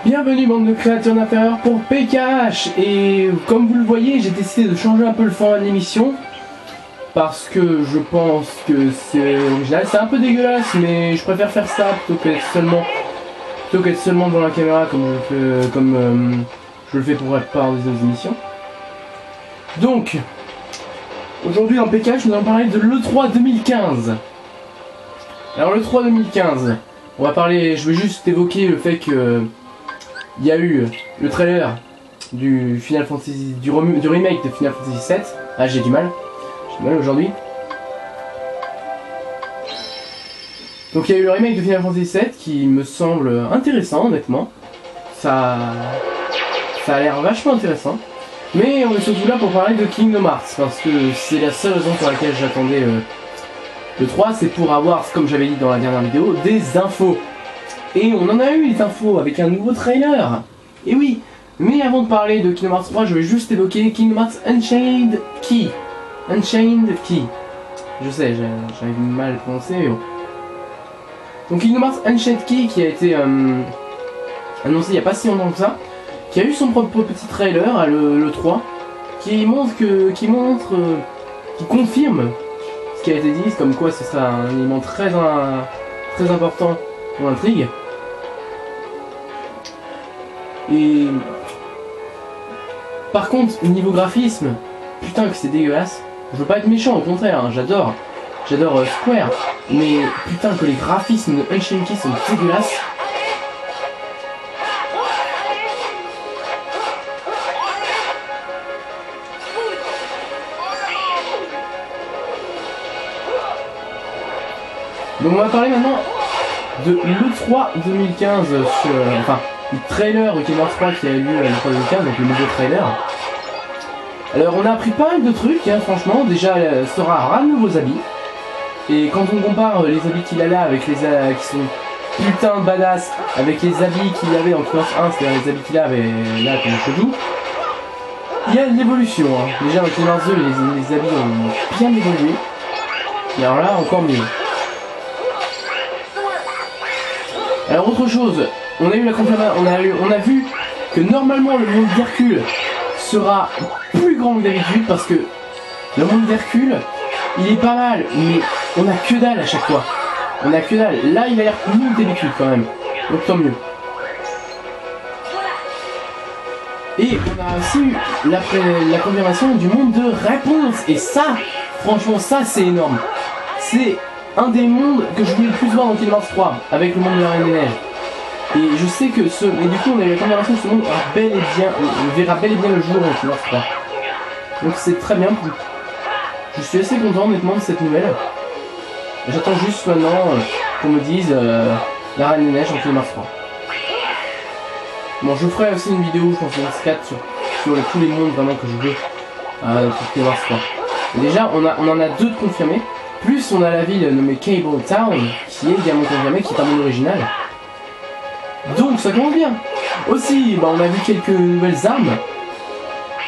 Bienvenue bande de créatures d'intérieur pour PKH. Et comme vous le voyez, j'ai décidé de changer un peu le format de l'émission parce que je pense que c'est original. C'est un peu dégueulasse, mais je préfère faire ça plutôt qu'être seulement devant la caméra comme je le fais pour la plupart des autres émissions. Donc aujourd'hui dans PKH nous allons parler de l'E3 2015. Alors l'E3 2015, on va parler, je vais juste évoquer le fait que il y a eu le trailer du Final Fantasy, du remake de Final Fantasy VII. Ah, j'ai du mal aujourd'hui. Donc il y a eu le remake de Final Fantasy VII qui me semble intéressant, honnêtement. Ça a l'air vachement intéressant. Mais on est surtout là pour parler de Kingdom Hearts, parce que c'est la seule raison pour laquelle j'attendais le 3, c'est pour avoir, comme j'avais dit dans la dernière vidéo, des infos. Et on en a eu les infos avec un nouveau trailer. Et oui, mais avant de parler de Kingdom Hearts 3, je vais juste évoquer Kingdom Hearts Unchained Key. Unchained Key. Je sais, j'avais mal à prononcer, mais bon. Donc Kingdom Hearts Unchained Key qui a été annoncé il n'y a pas si longtemps que ça, qui a eu son propre petit trailer à le 3, qui confirme ce qui a été dit, comme quoi ce sera un élément très important pour l'intrigue. Et par contre, niveau graphisme, putain que c'est dégueulasse. Je veux pas être méchant, au contraire, hein, j'adore Square, mais putain que les graphismes de Unchained Key sont dégueulasses. Donc on va parler maintenant de l'E3 2015 enfin du trailer de Kingdom Hearts 3 qui a eu lieu à l'E3 2015, donc le nouveau trailer. Alors on a appris pas mal de trucs, hein, franchement. Déjà Sora aura de nouveaux habits. Et quand on compare les habits qu'il a là avec les qui sont putain de badass avec les habits qu'il avait en Kingdom Hearts 1, c'est-à-dire les habits qu'il avait là comme cheveux, il y a de l'évolution. Hein. Déjà dans Kingdom Hearts 2 les habits ont bien évolué. Et alors là encore mieux. Alors autre chose, on a eu la confirmation, on a vu que normalement le monde d'Hercule sera plus grand que d'habitude parce que le monde d'Hercule il est pas mal, mais on a que dalle à chaque fois. On a que dalle. Là il a l'air mieux que d'habitude quand même, donc tant mieux. Et on a aussi eu la confirmation du monde de réponse. Et ça, franchement ça c'est énorme. C'est un des mondes que je voulais le plus voir dans Kingdom Hearts 3, avec le monde de la Reine des Neiges. Et je sais que mais du coup on a eu la confirmation que ce monde verra bel et bien le jour dans Kingdom Hearts 3. Donc c'est très bien. Je suis assez content honnêtement de cette nouvelle. J'attends juste maintenant qu'on me dise la Reine des Neiges en Kingdom Hearts 3. Bon, je ferai aussi une vidéo, je pense, en 4 sur tous les mondes vraiment que je veux pour Kingdom Hearts 3. Et déjà on en a 2 de confirmés. Plus on a la ville nommée Cable Town, qui est également confirmée, qui est un monde original. Donc ça commence bien. Aussi, on a vu quelques nouvelles armes.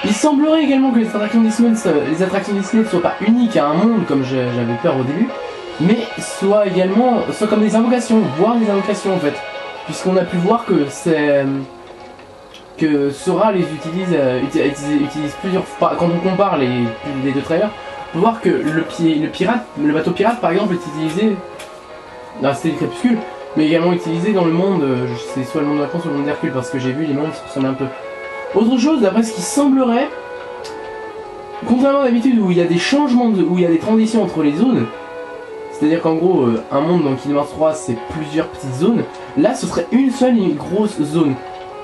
Il semblerait également que les attractions Disney ne soient pas uniques à un monde, comme j'avais peur au début, mais soient comme des invocations, voire des invocations en fait. Puisqu'on a pu voir que Sora les utilise plusieurs fois. Quand on compare les 2 trailers, on peut voir que le bateau pirate par exemple est utilisé dans la Cité du Crépuscule, mais également utilisé dans le monde, c'est soit le monde de la France ou le monde d'Hercule, parce que j'ai vu les mondes se ressemblent un peu. Autre chose, d'après ce qui semblerait, contrairement à d'habitude où il y a des changements, où il y a des transitions entre les zones, c'est-à-dire qu'en gros, un monde dans Kingdom Hearts 3 c'est plusieurs petites zones, là ce serait une seule et une grosse zone.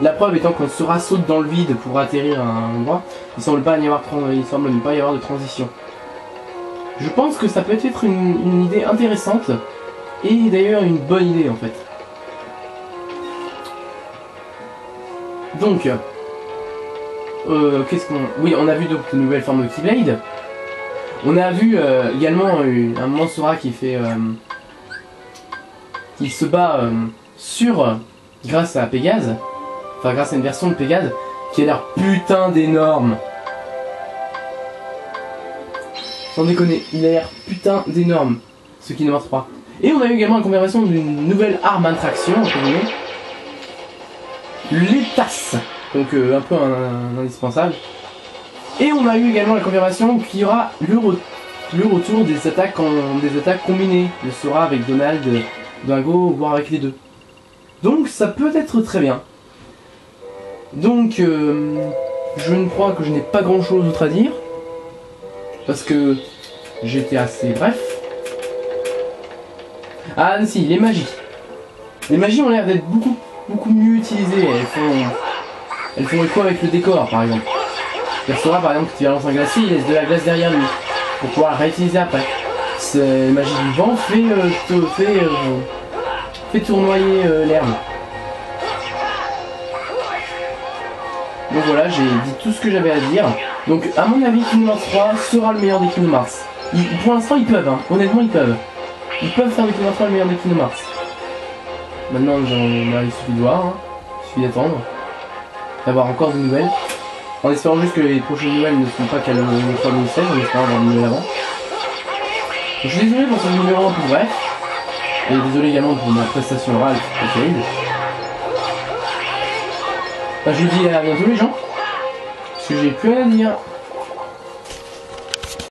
La preuve étant qu'on Sora saute dans le vide pour atterrir à un endroit, il semble ne pas y avoir de transition. Je pense que ça peut être une idée intéressante, et d'ailleurs une bonne idée en fait. Donc, oui, on a vu donc de nouvelles formes de Keyblade. On a vu également un moment Sora qui se bat grâce à Pégase, enfin grâce à une version de Pégase qui a l'air putain d'énorme. Sans déconner, il a l'air putain d'énorme, ce Kingdom Hearts 3. Et on a eu également la confirmation d'une nouvelle arme attraction, entre guillemets, les tasses. Donc un peu un indispensable. Et on a eu également la confirmation qu'il y aura le retour des attaques combinées. Le Sora avec Donald, Dingo, voire avec les deux. Donc ça peut être très bien. Donc je ne crois que je n'ai pas grand chose d'autre à dire. Parce que j'étais assez bref. Ah si, les magies. Les magies ont l'air d'être beaucoup mieux utilisées. Elles font écho avec le décor par exemple. Sora par exemple, quand il balance un glacier, il laisse de la glace derrière lui. Pour pouvoir la réutiliser après. La magie du vent fait tournoyer l'herbe. Donc voilà, j'ai dit tout ce que j'avais à dire. Donc à mon avis, Kingdom Hearts 3 sera le meilleur des Kingdom Hearts. Pour l'instant ils peuvent, hein. Honnêtement ils peuvent. Ils peuvent faire de Kingdom Hearts 3 le meilleur des Kingdom Hearts. Maintenant il suffit de voir, hein. Il suffit d'attendre. D'avoir encore des nouvelles. En espérant juste que les prochaines nouvelles ne sont pas qu'à le 2016, en espérant avoir des nouvelles avant. Je suis désolé pour ce numéro un peu bref. Et désolé également pour ma prestation orale, c'est terrible. Bah, je vous dis à bientôt les gens. Parce que j'ai plus rien à dire.